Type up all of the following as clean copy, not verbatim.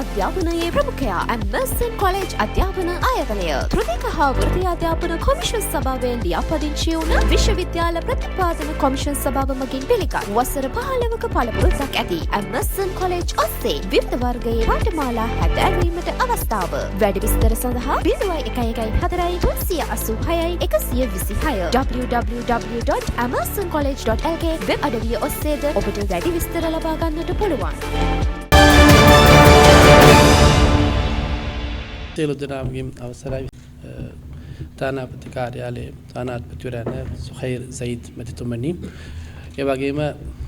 අධ්‍යාපනයේ ප්‍රමුඛයා ඇම්මර්සන් කොලෙජ් අධ්‍යාපන අයවලය. තෘතික හා වෘත්තීය අධ්‍යාපන කොමිෂන් සභාවේ ලියාපදිංචි වුණ විශ්වවිද්‍යාල ප්‍රතිපාදන කොමිෂන් සභාව මගින් පිළිගත් වසර 15ක පළපුරුද්දක් ඇති ඇම්මර්සන් කොලෙජ් ඔස්සේ විවිධ වර්ගයේ පාඨමාලා හැදෑරීමට අවස්ථාව. වැඩි විස්තර සඳහා 0111 www.emersoncollege.lk වෙබ් අඩවිය ඔස්සේද ඔබට වැඩි විස්තර ලබා ගන්නට පුළුවන්. තේලු දනාමගේ අවසරයි තානාපති කාර්යාලයේ තානාපතිවරයාණන් සුහෛර් සයිද් මැතිතුමනි. ඒ වගේම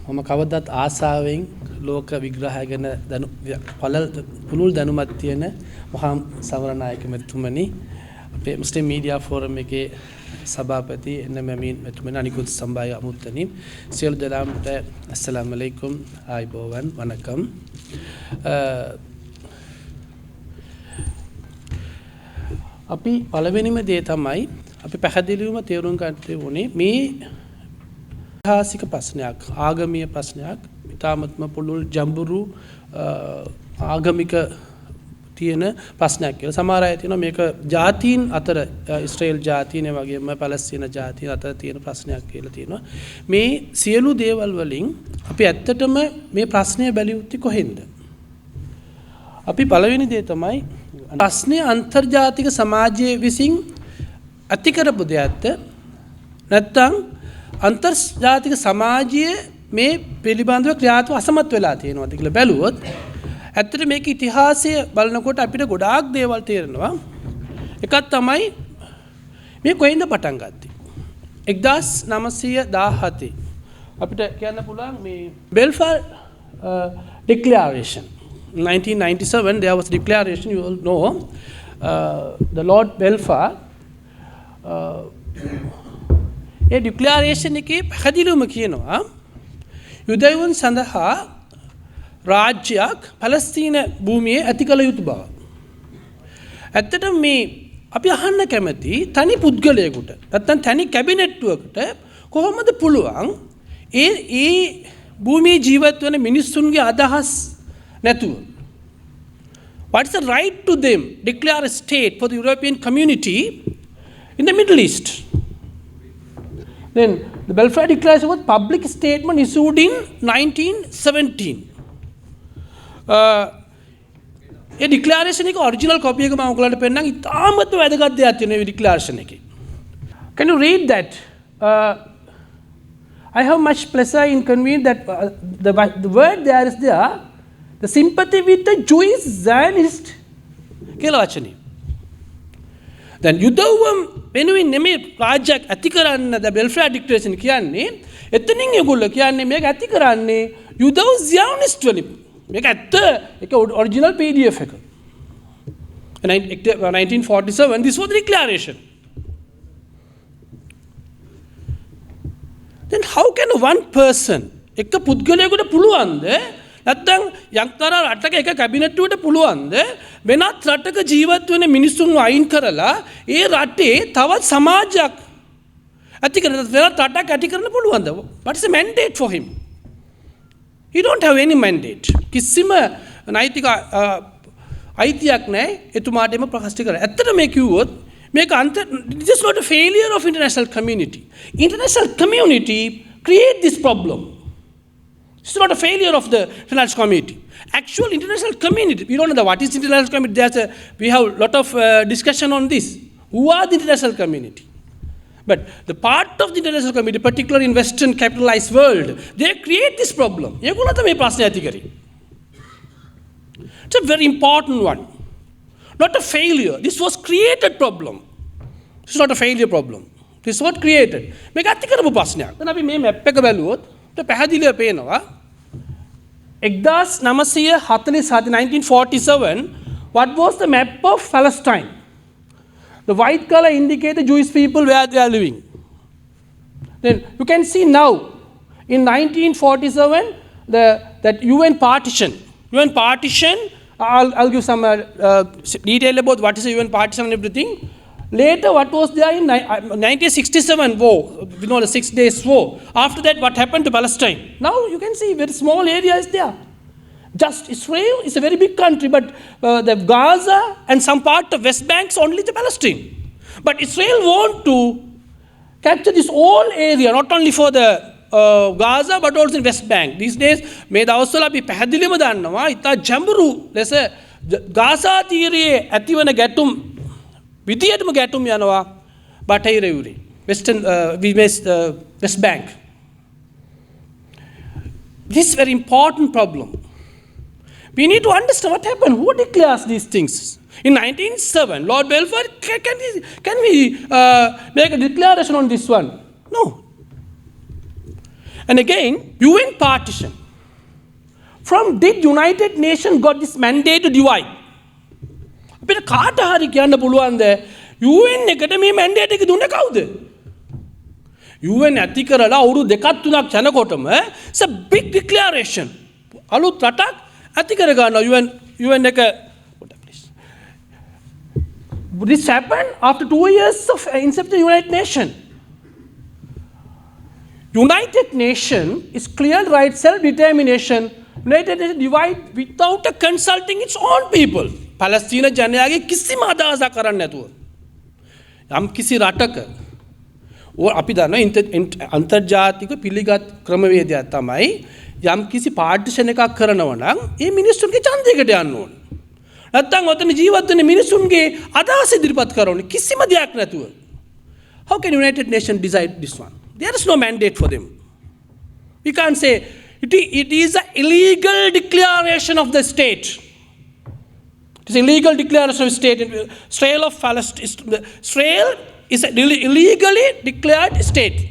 මම කවදාත් ආසාවෙන් ලෝක විග්‍රහය ගැන පුළුල් දැනුමක් තියෙන මහා සමරනායක මැතිතුමනි, අපේ මුස්ලිම් මීඩියා ෆෝරම් එකේ සභාපති එන්නමීන් මැතිතුමනි, අනිකුත් සම්බාය අමුත්තනි, සියලු දෙනාට අස්සලාමු අලයිකුම්, ආයිබෝවන්, වනකම්. අපි පළවෙනිම දේ තමයි අපි පැහැදිලිවම තේරුම් ගන්න ඕනේ මේ ඓතිහාසික ප්‍රශ්නයක්, ආගමීය ප්‍රශ්නයක්, ඉතාමත්ම පුළුල් ජඹුරු ආගමික තියෙන ප්‍රශ්නයක් කියලා. සමහර අය කියනවා මේක ජාතීන් අතර, ඊශ්‍රායෙල් ජාතීන් ඒ වගේම පැලස්තීන ජාතීන් අතර තියෙන ප්‍රශ්නයක් කියලා තියෙනවා. මේ සියලු දේවල් වලින් අපි ඇත්තටම මේ ප්‍රශ්නය බැලිය යුත්තේ කොහෙන්ද? අපි පළවෙනි දේ තමයි ප්‍රශ්නය අන්තර්ජාතික සමාජයේ විසින් ඇති කරපු දෙයක්ද නැත්නම් අන්තර්ජාතික සමාජයේ මේ පිළිබඳව ක්‍රියාත්මක අසමත් වෙලා තියෙනවද කියලා බැලුවොත් ඇත්තට මේක ඉතිහාසය බලනකොට අපිට ගොඩාක් දේවල් තේරෙනවා. එකක් තමයි මේ කොහෙන්ද පටන් ගත්තේ? 1917 අපිට කියන්න පුළුවන් මේ Balfour Declaration. 1997 there was a declaration, you all know, the Lord Balfour. A declaration එකේ පැහැදිලිවම කියනවා යුදෙවුන් සඳහා රාජ්‍යයක් පැලස්තීන භූමියේ ඇති කළ යුතු බව. ඇත්තටම මේ අපි අහන්න කැමති තනි පුද්ගලයෙකුට නැත්නම් තනි කැබිනට්ටුවකට කොහොමද පුළුවන් ඒ භූමියේ ජීවත් වෙන මිනිස්සුන්ගේ අදහස් නැතුව, what is the right to them declare a state for the European community in the Middle East? Then the Balfour Declaration was public statement issued in 1917. A declaration එක original copy එක මම ඔයගලන්ට පෙන්නන්න ඉතාමත් වැදගත් දෙයක් තියෙනවා මේ declaration එකේ. Can you read that? I have much pleasure in conveying that the word there is there, the sympathy with the Jewish Zionist කියලා වචනේ. දැන් යුදෙව්වම් වෙනුවෙන් නෙමෙයි රාජ්‍යයක් ඇති කරන්න ද Balfour Declaration කියන්නේ. එතනින් ඒගොල්ලෝ කියන්නේ මේක ඇති කරන්නේ යුදෙව් Zionist වලින්. මේක ඇත්ත ඒක ඔරිජිනල් PDF එක. 1947 this was the declaration. Then how can one person එක පුද්ගලයෙකුට පුළුවන්ද නැත්නම් යක්තර රටක එක කැබිනට්ටුවට පුළුවන්ද වෙනත් රටක ජීවත් වෙන මිනිස්සුන්ව අයින් කරලා ඒ රටේ තවත් සමාජයක් ඇති කරන වෙනත් රටක් ඇති කරන්න පුළුවන්ද? What is the mandate for him? He don't have any mandate. කිසිම නෛතික අයිතියක් නැහැ එතුමාට එම ප්‍රකාශ කරන්න. ඇත්තට මේ කිව්වොත් මේක this is not a failure of international community. International community create this problem. It's not a failure of the international community. Actual international community, we don't know what is international community. We have a lot of discussion on this. Who are the international community? But the part of the international community, particularly in Western capitalized world, they create this problem. It's a very important one. Not a failure. This was created problem. It's not a failure problem. This was created. මේක ඇති කරපු ප්‍රශ්නයක්. දැන් අපි මේ map එක බැලුවොත් පැහැදිලිව පේනවා 1947 what was the map of Palestine? The white color indicates the Jewish people where they are living. Then you can see now in 1947 that UN partition. I'll give some detail about what is the UN partition and everything. Later, what was there in 1967 war, we know the 6 days war. After that, what happened to Palestine? Now you can see very small area is there. Just Israel is a very big country, but the Gaza and some part of West Bank is only the Palestine. But Israel want to capture this whole area, not only for the Gaza, but also in West Bank. These days, මේ දවස්වල අපි පැහැදිලිවම දන්නවා ඉතා ජඹුරු ලෙස Gaza තීරයේ ඇතිවන ගැටුම් විදියටම ගැටුම් යනවා බටහිර යුරේ West Bank. This is a very important problem. We need to understand what happened. Who declares these things? In 1907, Lord Balfour, can we make a declaration on this one? No. And again, UN partition. From did United Nations got this mandate to divide? අපිට කාට හරි කියන්න පුළුවන්ද UN එකට මේ mandate එක දුන්නේ කවුද? UN ඇති කරලා අවුරුදු දෙකක් තුනක් යනකොටම it's a big declaration. අලුත් රටක් ඇති කර ගන්නවා UN එක. This happened after 2 years of inception of the United Nations. United Nations is clear right self-determination. United Nations divide without consulting its own people. Palestine ජනයාගේ කිසිම අදහසක් කරන්නේ නැතුව. යම් කිසි රටක අපි දන්නවා අන්තර්ජාතික පිළිගත් ක්‍රමවේදයක් තමයි යම් කිසි පාර්ටිෂන් එකක් කරනවා නම් ඒ මිනිස්සුන්ගේ ඡන්දයකට යන්න ඕනේ. නැත්තම් ඔතන ජීවත් වෙන මිනිස්සුන්ගේ අදහස් ඉදිරිපත් කරන්නේ කිසිම දෙයක් නැතුව. How can United Nations decide this one? There is no mandate for them. We can't say it is an illegal declaration of the state. It is illegal declaration of state. Israel of Palestine. Israel is an illegally declared state.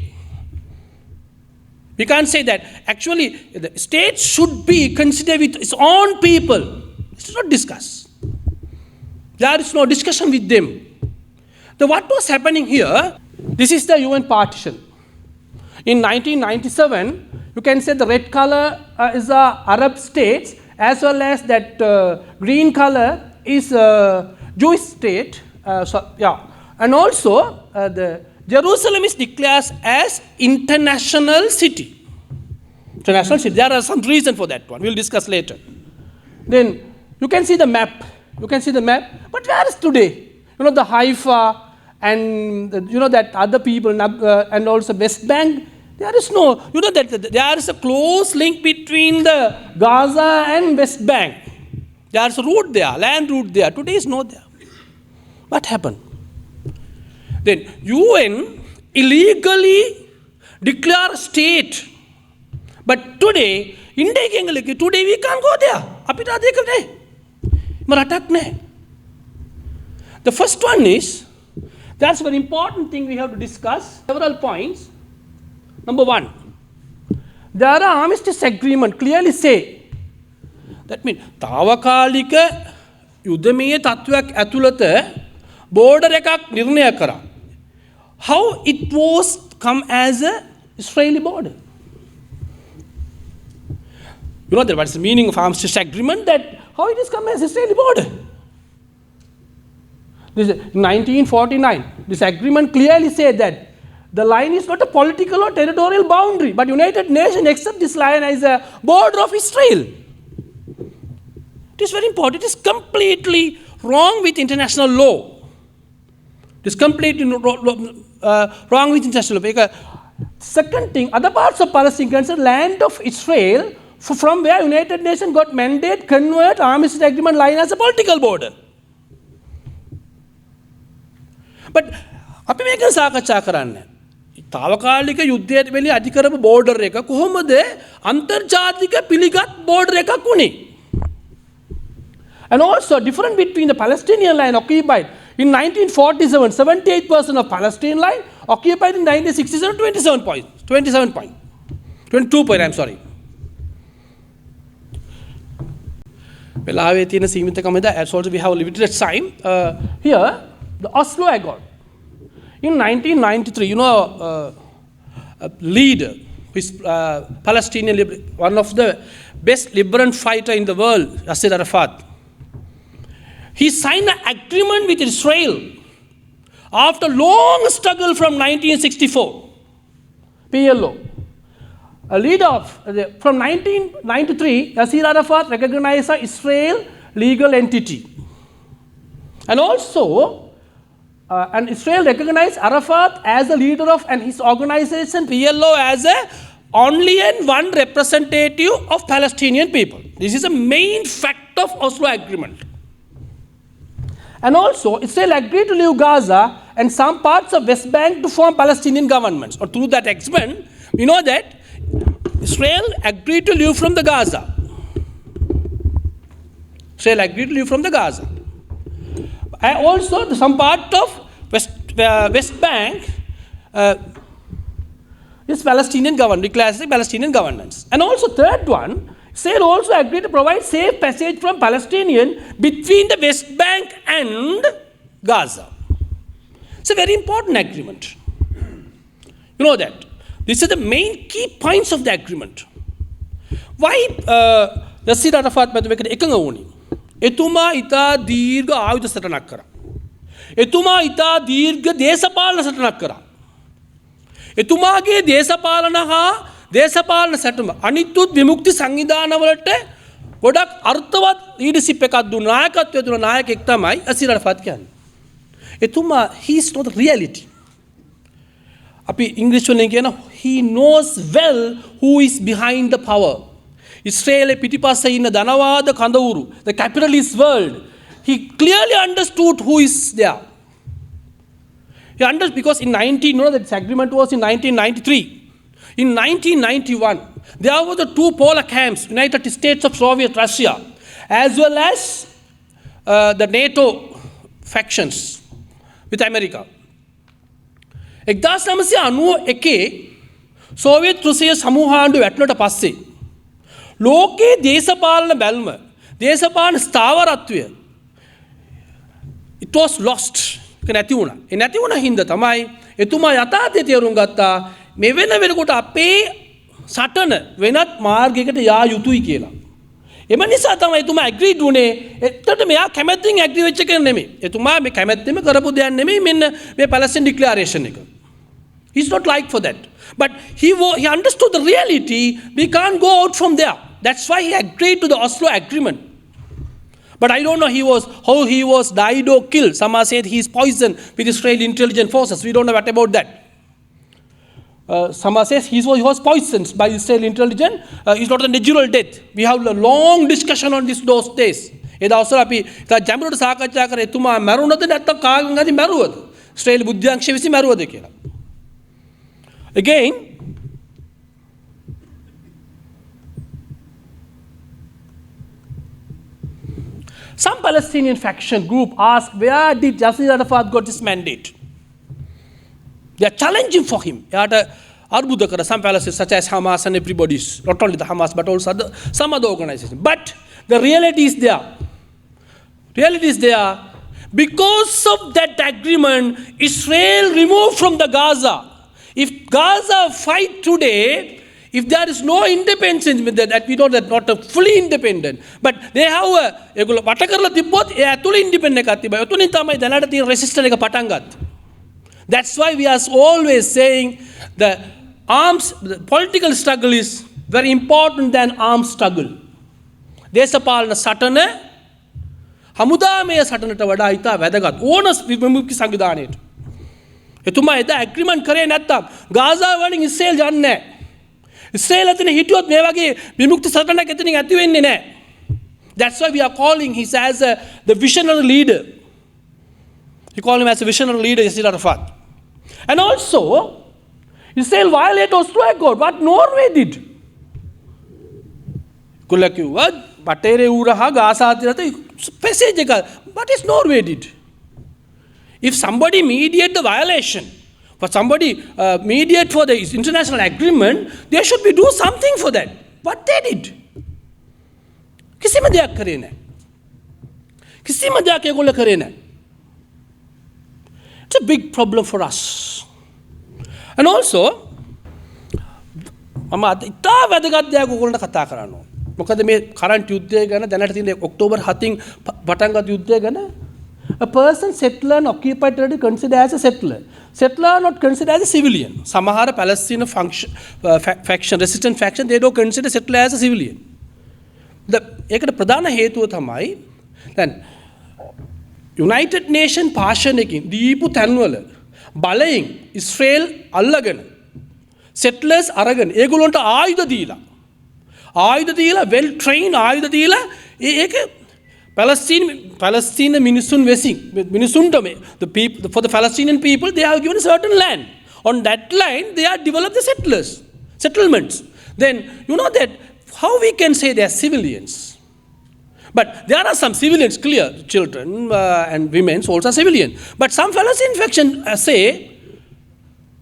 We can't say that. Actually, the state should be considered with its own people. It's not discussed. There is no discussion with them. What was happening here, this is the UN partition. In 1997, you can say the red color is the Arab states, as well as that green color is Jewish state. And also, the Jerusalem is declared as international city. International city. There are some reason for that one. We'll discuss later. Then you can see the map. But where is today? The Haifa and that other people and also West Bank. There is no. That there is a close link between the Gaza and West Bank. There is a route there, land route there. Today is not there. What happened? Then UN illegally declare state. But today, today we can't go there. The first one is, that's a very important thing we have to discuss. Several points. Number one, there are armistice agreement clearly say. That means, තාවකාලික යුද්ධමය තත්ත්වයක් ඇතුළත border එකක් නිර්ණය කරා. How it was come as a Israeli border? What is the meaning of armistice agreement? That how it is come as Israeli border? This is 1949. This agreement clearly said that the line is not a political or territorial boundary, but United Nations accept this line as a border of Israel. It is very important. It is completely wrong with international law. It is completely wrong with international law. Second thing, other parts of Palestine consider land of Israel from where United Nations got mandate convert armistice agreement line as a political border. But අපි මේක සාකච්ඡා කරන්නේ. තාවකාලික යුද්ධයට වෙලී අධිකරපු border එක කොහොමද අන්තර්ජාතික පිළිගත් border එකක් උනේ? And also difference between the Palestinian line occupied in 1947, 78% of Palestine line occupied in 1967, 22 point, I'm sorry. වෙලාවේ තියෙන සීමිතකම ද as also we have limited time. Here, the Oslo Accord. In 1993, a leader who is Palestinian, one of the best liberation fighter in the world, Yasser Arafat, he signed an agreement with Israel after long struggle from 1964, PLO. a leader of, from 1993, Yasser Arafat recognized Israel legal entity. And also, and Israel recognized Arafat as the leader of, and his organization PLO as only and one representative of Palestinian people. This is a main fact of Oslo Agreement. And also, Israel agreed to leave Gaza and some parts of West Bank to form Palestinian governments. Or through that agreement, we know that Israel agreed to leave from the Gaza. Israel agreed to leave from the Gaza. And also, some part of West Bank is Palestinian government, declares the Palestinian governance. And also, third one, Israel also agreed to provide safe passage from Palestinian between the West Bank and Gaza. It's a very important agreement. You know that. These are the main key points of the agreement. Why Yasser Arafat මැදවකට එකඟ වුණේ? එතුමා ඉතා දීර්ඝ ආයුධ සටනක් කරා. එතුමා ඉතා දීර්ඝ දේශපාලන සටනක් කරා. එතුමාගේ දේශපාලන හා දේශපාලන සැටුම අනිත්ුත් විමුක්ති සංවිධානවලට ගොඩක් අර්ථවත් ලීඩර්ෂිප් එකක් දුන්න නායකත්වය දුන්න නායකයෙක් තමයි Yasser Arafat කියන්නේ. එතුමා he is not the reality. අපි ඉංග්‍රීසි වලින් කියන he knows well who is behind the power. ඉස්රේලේ පිටිපස්සේ ඉන්න ධනවාද කඳවුරු, the capitalist world. He clearly understood who is there. He understood because in this agreement was in 1993. In 1991, there were the two polar camps, United States of Soviet Russia, as well as the NATO factions with America. 1991 Soviet රුසිය සමූහාණ්ඩුව වැටුණට පස්සේ ලෝකයේ දේශපාලන බැල්ම, දේශපාලන ස්ථාවරත්වය it was lost. ඒක නැති වුණා. ඒ නැති වුණ හින්දා තමයි එතුමා යථාර්ථය තේරුම් ගත්තා මේ වෙනකොට අපේ සටන වෙනත් මාර්ගයකට යා යුතුයි කියලා. එම නිසා තමයි එතුමා ඇග්‍රීඩ් වුණේ. එතකොට මෙයා කැමැත්තෙන් ඇග්‍රී වෙච්ච කෙනෙක් නෙමෙයි. එතුමා මේ කැමැත්තෙම කරපු දෙයක් නෙමෙයි මෙන්න මේ පැලස්තීන් ඩික්ලරේෂන් එක. He's not like for that. But he understood the reality. We can't go out from there. That's why he agreed to the Oslo Agreement. But I don't know how he was died or killed. Some are said he is poisoned with Israeli intelligence forces. We don't know what about that. Some are says he was poisoned by Israeli intelligence. It's not a natural death. We have a long discussion on those days. ඒ දවස්වල අපි ජම්බුරට සාකච්ඡා කරේ එතුමා මරුණද නැත්නම් කාගෙන් හරි මරුවද? ඉස්රේල් බුද්ධාංශය විසින් මරුවද කියලා. Again, some Palestinian faction group asked, where did Yasser Arafat got this mandate? They are challenging for him. Some Palestinians, such as Hamas and everybody, not only the Hamas, but also some other organizations. But the reality is there. Reality is there. Because of that agreement, Israel removed from the Gaza. If Gaza fight today, if there is no independence with that, we know that not a fully independent, but they have a වටකරලා තිබ්බොත් ඒ ඇතුළේ independent එකක් තිබයි. ඔතනින් තමයි දැනට තියෙන resistance එක පටන් ගත්තේ. That's why we are always saying the political struggle is very important than armed struggle. දේශපාලන සටන හමුදාමය සටනට වඩා ඉතා වැදගත් ඕනස් විමුක්ති සංවිධානයට. එතුමා එදා ඇග්‍රීමන්ට් කරේ නැත්තම් ගාසා වලින් ඉස්රේල් යන්නේ නැහැ. ඉස්රේල් අතන හිටියොත් මේ වගේ විමුක්ති සටනක් එතනින් ඇති වෙන්නේ නැහැ. That's why we are calling him as the visionary leader. We call him as a visionary leader, Yasser Arafat. And also, Israel violated Oslo Accord. What Norway did? කොල්ල කිව්වා බටේරේ ඌරහා ගාසා අතරට පැසේජ් එක. What is Norway did? If somebody mediate the violation, for somebody mediate for the international agreement, they should be do something for that. What they did? කිසිම දෙයක් කරේ නැහැ. කිසිම දෙයක් ඒගොල්ලෝ කරේ නැහැ. It's a big problem for us. And also, මම ඉතා වැදගත් දෙයක් ඔයගොල්ලන්ට කතා කරන්න ඕන. මොකද මේ කරන්ට් යුද්ධය ගැන දැනට තියෙන ඔක්තෝබර් 7න් පටන් ගත් යුද්ධය ගැන a person settler and occupied territory considered as a settler. Settler are not considered as a civilian. Samahara Palestine faction, resistant faction, they don't consider settler as a civilian. ඒකට ප්‍රධාන හේතුව තමයි දැන් United Nation පාෂණයකින් දීපු තැන්වල බලයෙන් ඉස්රේල් අල්ලගෙන settlers අරගෙන ඒගොල්ලන්ට ආයුධ දීලා well trained ආයුධ දීලා ඒක Palestine මිනිසුන් මිනිසුන්ට the people for the Palestinian people they have given a certain land. On that line they have developed the settlements. Then you know that how we can say they are civilians? But there are some civilians, clear, children and women also are civilian. But some Palestinian faction say,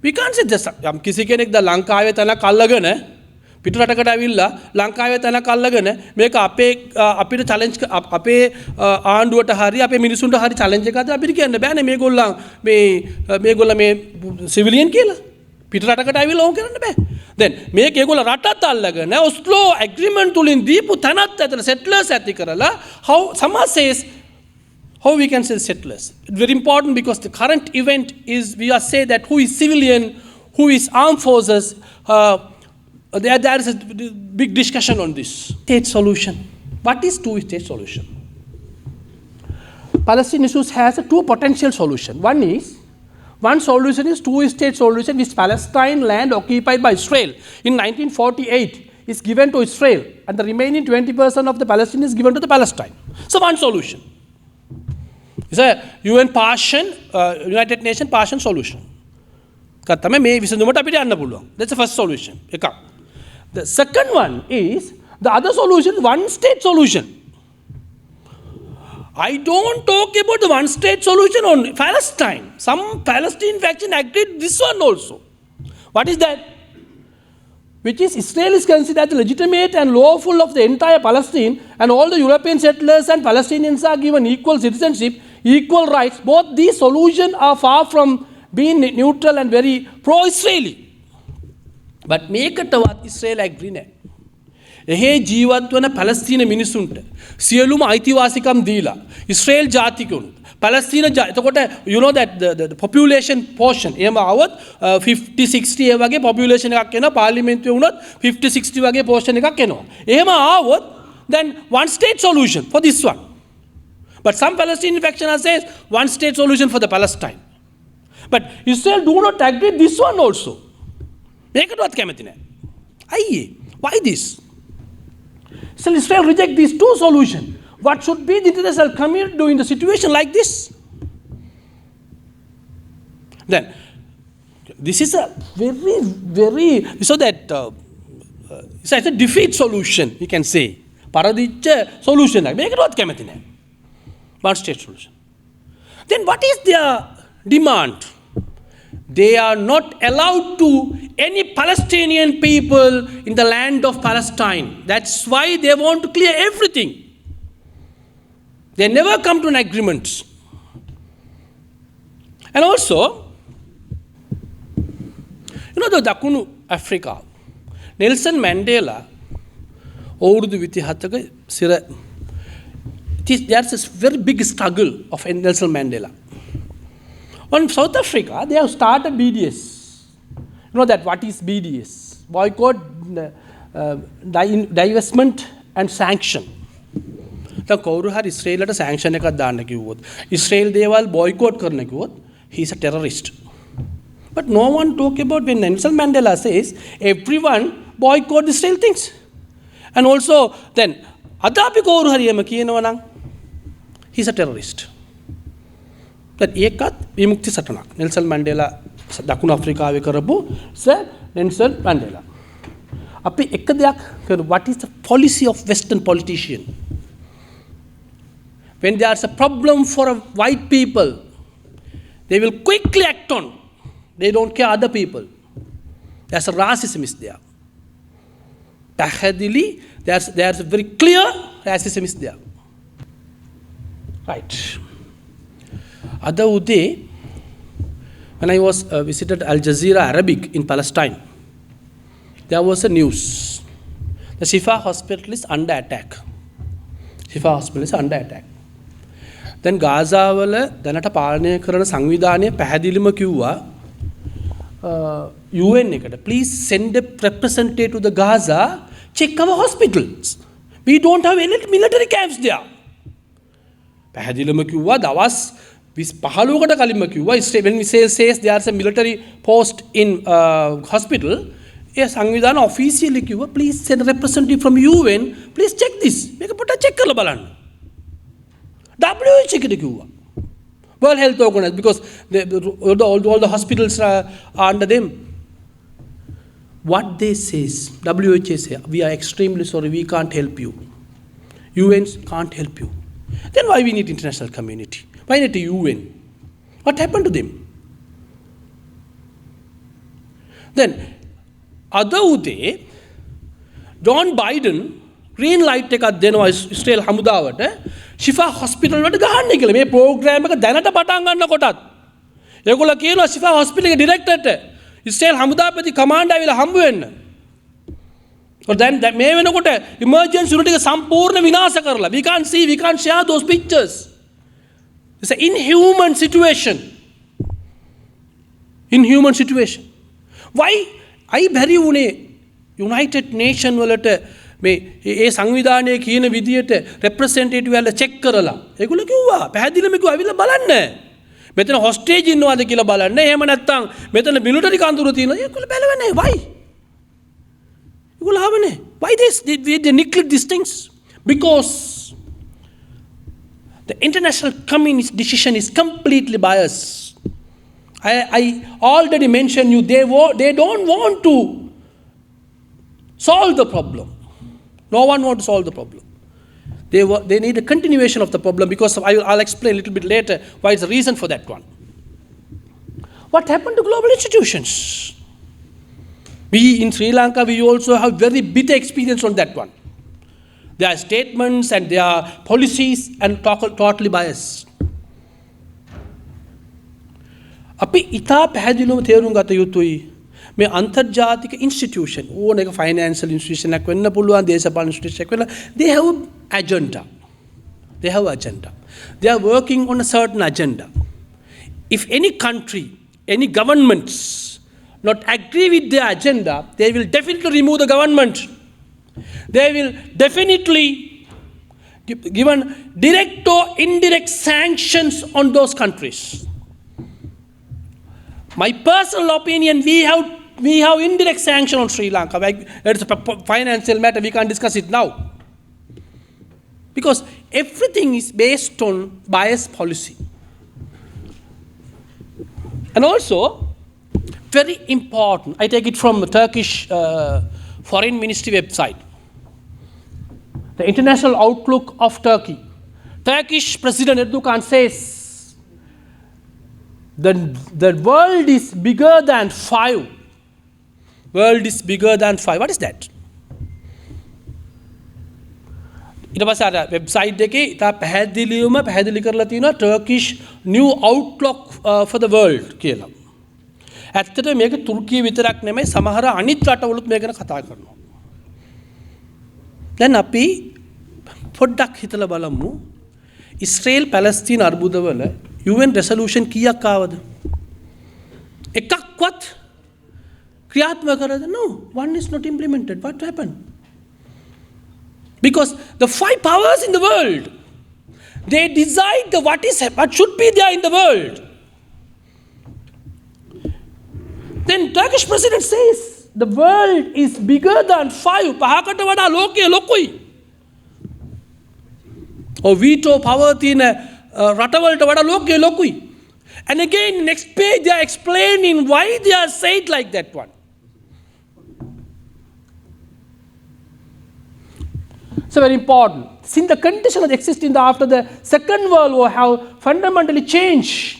we can't say this. කිසි කෙනෙක් ද ලංකාවේ තැනක් අල්ලගෙන පිටු රටකට ඇවිල්ලා ලංකාවේ තැනක් අල්ලගෙන මේක අපිට චැලෙන්ජ් අපේ ආණ්ඩුවට හරි අපේ මිනිසුන්ට හරි චැලෙන්ජ් එකක් අපිට කියන්න බෑනේ මේගොල්ලන් මේ සිවිලියන් කියලා පිටු රටකට ඇවිල්ලා ඕක කරන්න බෑ. Then මේක ඒගොල්ල රටත් අල්ලගෙන ඔස්ලෝ ඇග්‍රීමන්ට් තුලින් දීපු තැනත් ඇතන settlers ඇති කරලා how Sama says how we can say settlers. It's very important because the current event is we are say that who is civilian, who is armed forces. There is a big discussion on this. State solution. What is two-state solution? Palestinian issues has a two potential solution. One solution is two-state solution with Palestine land occupied by Israel in 1948 is given to Israel and the remaining 20% of the Palestinians is given to the Palestine. So one solution. It's a UN United Nations partial solution. That's the first solution. The second one is the other solution, one-state solution. I don't talk about the one-state solution on Palestine. Some Palestinian faction agreed this one also. What is that? Which is Israel is considered legitimate and lawful of the entire Palestine, and all the European settlers and Palestinians are given equal citizenship, equal rights. Both these solutions are far from being neutral and very pro-Israeli. But make it what Israel agree ne. එහේ ජීවත් වන පැලස්තීන මිනිසුන්ට සියලුම අයිතිවාසිකම් දීලා ඉස්රේල් ජාතිකයන්ට පැලස්තීන එතකොට you know that the population portion එහෙම આવොත් 50 60 ඒ වගේ population එකක් එනවා පාර්ලිමේන්තුවේ වුණොත් 50 60 වගේ portion එකක් එනවා එහෙම આવොත් then one state solution for this one. But some Palestinian faction says one state solution for the Palestine. But Israel do not agree this one also. මේකටවත් කැමති නැහැ. අයියේ why this? So Israel reject these two solutions. What should be the international community do in the situation like this? Then, this is a very, so that it's a defeat solution, we can say. Paradicca solution. Make it what Kamatine. One state solution. Then what is their demand? They are not allowed to any Palestinian people in the land of Palestine. That's why they want to clear everything. They never come to an agreement. And also, you know the Dakunu Africa, Nelson Mandela, Ourdu Vitihataga, Sira, there's this very big struggle of Nelson Mandela. On South Africa, they have started BDS. You know that what is BDS? Boycott, divestment and sanction. The කවුරු හරි ඉස්රේලට sanction එකක් දාන්න කිව්වොත් ඉස්රේල් දේවල් boycott කරන්න කිව්වොත් he is a terrorist. But no one talk about when Nelson Mandela says everyone boycott Israel things. And also then අද අපි කවුරු හරි එම කියනවා නම් he is a terrorist. That ඒකත් විමුක්ති සටනක්. නෙල්සන් මැන්ඩේලා දකුණු අප්‍රිකාවේ කරපු නෙල්සන් මැන්ඩේලා. අපි එක දෙයක් කරමු. What is the policy of Western politician? When there is a problem for a white people, they will quickly act on. They don't care other people. There's a racism is there. පැහැදිලි there's a very clear racism is there. Right. Other day, when I was visited Al Jazeera Arabic in Palestine, there was a news. The Shifa hospital is under attack. Shifa hospital is under attack. දැන් ගාසාවල දැනට පාලනය කරන සංවිධානය පැහැදිලිම කිව්වා UN එකට please send a representative to the Gaza, check our hospitals. We don't have any military camps there. පැහැදිලිම කිව්වා දවස් 15කට කලින්ම කිව්වා when we says there is a military post in hospital, ඒ සංවිධාන officially කිව්වා please send a representative from UN, please check this. මේක පොඩ්ඩක් check කරලා බලන්න. WHO එකට කිව්වා. World Health Organization, because all the hospitals are under them. What they says, WHO say, we are extremely sorry, we can't help you. UN can't help you. Then why we need international community? Why need the UN? What happened to them? Then, other day, John Biden green light එකක් දෙනවා ඉස්රේල් හමුදාවට ශිෆා hospital වලට ගහන්න කියලා. මේ programme එක දැනට පටන් ගන්නකොටත් ඒගොල්ලෝ කියනවා ශිෆා හොස්පිටල් එකේ ඩිරෙක්ටර්ට ඉස්රේල් හමුදාපති කමාන්ඩර් ආවිලා හම්බ වෙන්න. දැන් මේ වෙනකොට ඉමර්ජන්සි යුනිට් එක සම්පූර්ණ විනාශ කරලා we can't share those pictures. It's an inhuman situation. Why බැරි වුණේ United Nation වලට මේ ඒ සංවිධානයේ කියන විදියට රෙප්‍රසෙන්ටේටිව් වල චෙක් කරලා ඒගොල්ලෝ කිව්වා පැහැදිලිවම කිව්වා අවිල්ල බලන්න මෙතන හොස්ටේජ් ඉන්නවද කියලා බලන්න එහෙම නැත්නම් මෙතන මිලිටරි කඳුරු තියෙනවද ඒගොල්ලෝ බැලුවේ නැහැ why ඒගොල්ලෝ ආවනේ why they neglect these things because the international community decision is completely biased. I already mentioned you they don't want to solve the problem. No one wants to solve the problem. They need a continuation of the problem because I'll explain a little bit later why is the reason for that one. What happened to global institutions? We in Sri Lanka, we also have very bitter experience on that one. Their statements and their policies and totally biased. අපි ඉතා පැහැදිලිවම තේරුම් ගත යුතුයි මේ අන්තර්ජාතික institution ඕන එක ෆයිනෑන්ෂල් ඉන්ස්ටිටියුෂන් එකක් වෙන්න පුළුවන් දේශපාලන ඉන්ස්ටිටියුෂන් එකක් වෙන්න they have agenda they are working on a certain agenda. If any country, any governments not agree with their agenda, they will definitely remove the government. They will definitely give direct or indirect sanctions on those countries. My personal opinion, we have indirect sanction on Sri Lanka. It's a financial matter, we can't discuss it now. Because everything is based on biased policy. And also, very important, I take it from the Turkish Foreign Ministry website. The International Outlook of Turkey. Turkish President Erdogan says, the world is bigger than 5. World is bigger than 5. What is that? ඊට පස්සේ අර website එකේ ඉතා පැහැදිලිවම පැහැදිලි කරලා තියෙනවා Turkish new outlook for the world කියලා. ඇත්තටම මේක තුර්කිය විතරක් නෙමෙයි සමහර අනිත් රටවලුත් මේක ගැන කතා කරනවා. දැන් අපි පොඩ්ඩක් හිතලා බලමු ඉස්රේල් පැලස්තීන අර්බුදවල UN resolution කීයක් ආවද? එකක්වත් ක්‍රියාත්මක කරද? No, one is not implemented. What happened? Because the 5 powers in the world, they decide what should be there in the world. Then Turkish president says the world is bigger than 5. පහකට වඩා ලෝකය ලොකුයි. Or veto power තියෙන රටවලට වඩා ලෝකය ලොකුයි. And again, next page they are explaining why they are said like that one. So very important. Since the conditions that exist after the Second World War have fundamentally changed.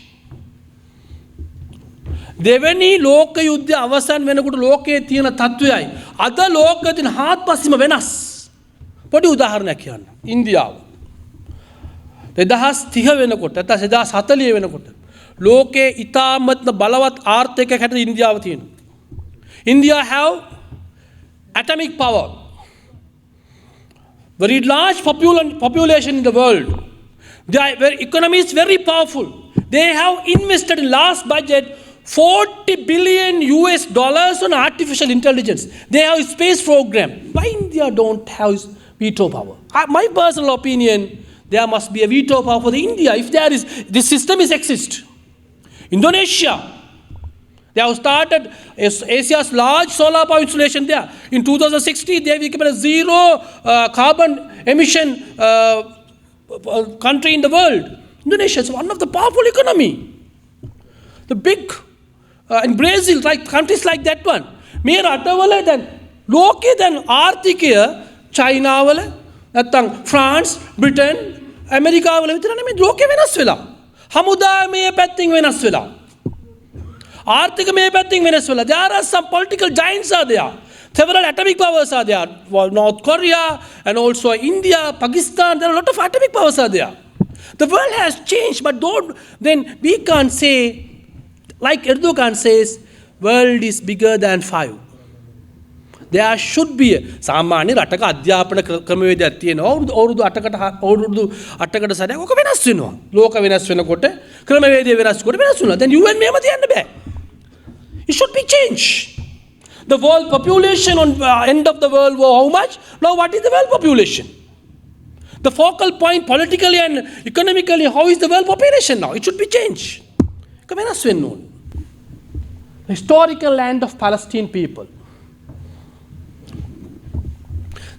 දෙවැනි ලෝක යුද්ධය අවසන් වෙනකොට ලෝකයේ තියෙන තත්ත්වයයි අද ලෝකයේ තියෙන හාත්පසින්ම වෙනස්. පොඩි උදාහරණයක් කියන්න. ඉන්දියාව 2030 වෙනකොට නැත්නම් 2040 වෙනකොට ලෝකයේ ඉතාමත්ම බලවත් ආර්ථිකයක් හැටියට ඉන්දියාව තියෙනවා. India have atomic power. Very large population in the world. Their economy is very powerful. They have invested in last budget $40 billion on artificial intelligence. They have a space program. Why India don't have veto power? My personal opinion, there must be a veto power for the India if there is, this system is exist. Indonesia, they have started Asia's large solar power installation there. In 2016, they became a zero carbon emission country in the world. Indonesia is one of the powerful economy. The big, in Brazil, like countries like that one. මේ රටවල දැන් ලෝකේ දැන් ආර්ථිකය චයිනාවල නැත්නම් France, Britain, ඇමරිකාවල විතර නෙමෙයි ලෝකේ වෙනස් වෙලා. හමුදාය මේ පැත්තෙන් වෙනස් වෙලා. ආර්ථික මේ පැත්තෙන් වෙනස් වෙලා. There are some political giants are there. Several atomic powers are there. North Korea and also India, Pakistan, there are a lot of atomic powers are there. The world has changed, but then we can't say, like Erdogan says, world is bigger than 5. There should be සාමාන්‍ය රටක අධ්‍යාපන ක්‍රමවේදයක් තියෙනවා. අවුරුදු 8කට සැරයක් ඔක වෙනස් වෙනවා. ලෝක වෙනස් වෙනකොට ක්‍රමවේදය වෙනස් කොට වෙනස් වෙනවා. Then UN මෙහෙම තියන්න බෑ. It should be changed. The world population on end of the world war, how much? Now what is the world population? The focal point politically and economically, how is the world population now? It should be changed. The historical land of Palestine people.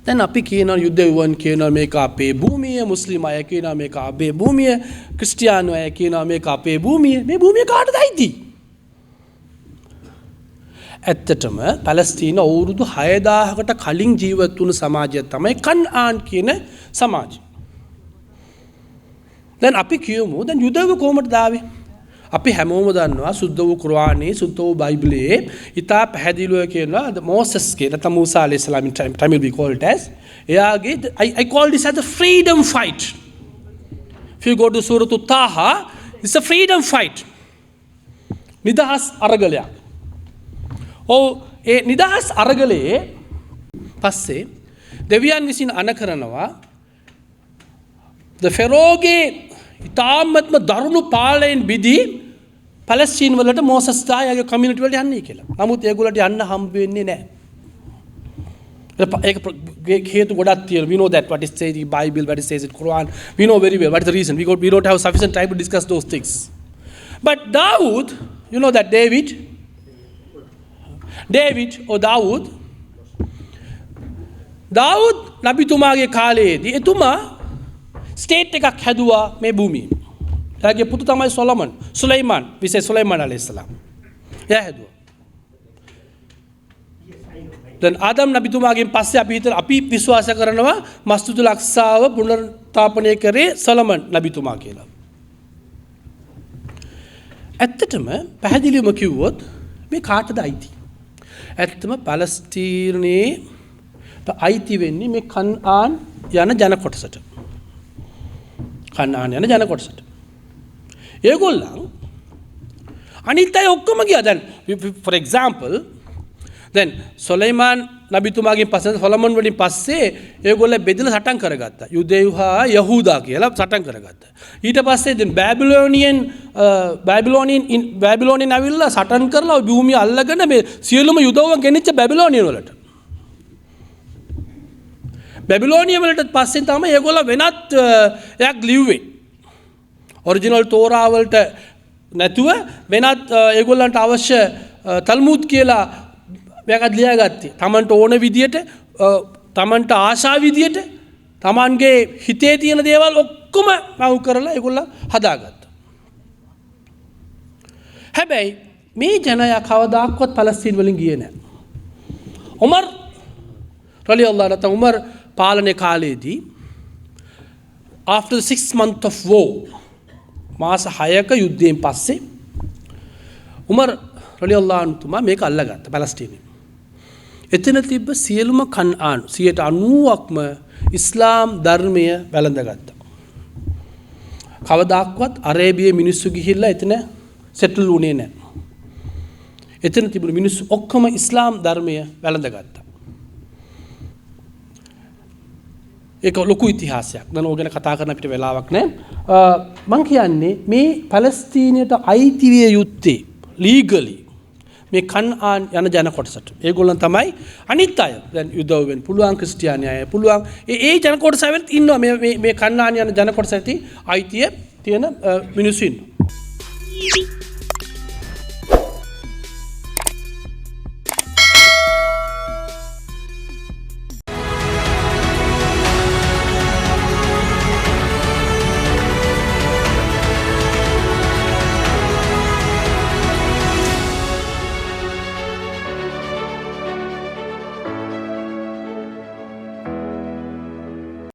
Then අපි කියනවා යුද්ධ විවන් කියනවා මේක අපේ භූමිය, මුස්ලිම් අය කියනවා මේක අපේ භූමිය, ක්‍රිස්තියානි අය කියනවා මේක අපේ භූමිය. මේ භූමිය කාටද අයිති? ඇත්තටම පැලස්තීන අවුරුදු 6000කට කලින් ජීවත් වුණු සමාජය තමයි කන්ආන් කියන සමාජය. දැන් අපි කියමු දැන් යුදව කොහොමද දාවේ? අපි හැමෝම දන්නවා සුද්ධ වූ කුර්ආනයේ සුද්ධ වූ බයිබලයේ ඉතා පැහැදිලිව කියනවා මොසස්ගේ නැත්නම් මූසා අලයිහිස්ලාම් in Tamil we call it as එයාගේ I call this as a freedom fight. If you go to Surah Taha, it's a freedom fight. නිදහස් අරගලයක්. ඒ නිදහස් අරගලයේ පස්සේ දෙවියන් විසින් අණ කරනවා ෆෙරෝගේ ඉතාමත්ම දරුණු පාලයෙන් බිදී පැලස්තීන් වලට මෝසස් දායගේ කමියුනිටි වලට යන්නේ කියලා. නමුත් ඒගොල්ලන්ට යන්න හම්බ වෙන්නේ නැහැ. ඒක හේතු ගොඩක් තියෙනවා. We know that what it says in Bible, what it says in Quran. We know very well what is the reason. We don't have sufficient time to discuss those things. But Dawood, you know that David or Dawood නබිතුමාගේ කාලයේදී එතුමා state එකක් හැදුවා මේ භූමියේ. එයාගේ පුතු තමයි සුලයිමාන් අලයිහිස්සලාම්. එයා හැදුවා. දැන් ආදම් නබිතුමාගෙන් පස්සේ අපි විශ්වාස කරනවා මස්ජිදුල් අක්සාව පුනරුත්ථාපනය කරේ සොලොමන් නබිතුමා කියලා. ඇත්තටම පැහැදිලිවම කිව්වොත් මේ කාටද අයිති? ඇත්තම පැලස්තීනයේ අයිති වෙන්නේ මේ කන්ආන් යන ජන කොටසට. කන්ආන් යන ජන කොටසට. ඒගොල්ලන් අනිත් අය ඔක්කොම ගියා. දැන් for example දැන් සොලයිමාන් නබිතුමාගෙන් පස්සේ සොලොමන් වලින් පස්සේ ඒගොල්ලෝ බෙදලා සටන් කරගත්තා. යුදෙව් හා යහූදා කියලා සටන් කරගත්තා. ඊට පස්සේ දැන් බැබිලෝනියන් ඇවිල්ලා සටන් කරලා භූමිය අල්ලගෙන මේ සියලුම යුදව්වන් ගෙනිච්ච බැබිලෝනියන් වලට. බැබිලෝනිය වලට පස්සේ තමයි ඒගොල්ලෝ වෙනත් එකක් ලිව්වේ. ඔරිජිනල් තෝරා වලට නැතුව වෙනත් ඒගොල්ලන්ට අවශ්‍ය තල්මුද් කියලා මේකත් ලියාගත්තේ. තමන්ට ඕන විදියට, තමන්ට ආශා විදියට, තමන්ගේ හිතේ තියෙන දේවල් ඔක්කොම වව් කරලා ඒගොල්ලෝ හදාගත්තා. හැබැයි මේ ජනයා කවදාක්වත් පැලස්තීන වලින් ගියේ නැහැ. උමර් රලියල්ලාහු අන්හු උමර් පාලනයේ කාලයේදී after the 6 month of war මාස 6ක යුද්ධයෙන් පස්සේ උමර් රලියල්ලාහු අන්හු තුමා මේක අල්ලගත්තා පැලස්තීනයේ. එතන තිබ්බ සියලුම කන්ආන් 90%ක්ම ඉස්ලාම් ධර්මය වැළඳගත්තා. කවදාක්වත් අරේබියේ මිනිස්සු ගිහිල්ලා එතන සෙටල් වුණේ නැහැ. එතන තිබුණු මිනිස්සු ඔක්කොම ඉස්ලාම් ධර්මය වැළඳගත්තා. ඒක ලොකු ඉතිහාසයක්. දැන් ඕක ගැන කතා කරන්න අපිට වෙලාවක් නැහැ. මං කියන්නේ මේ පැලස්තීනයට අයිති විය යුත්තේ ලීගලි මේ කන්ආන් යන ජන කොටසට. ඒගොල්ලන් තමයි අනිත් අය. දැන් යුදව වෙන්න පුළුවන්, ක්‍රිස්තියානි අය පුළුවන්. ඒ ජන කොටස වෙලත් ඉන්නවා මේ කන්ආන් යන ජන කොටස ඇති අයිතිය තියෙන මිනිස්සු ඉන්නවා.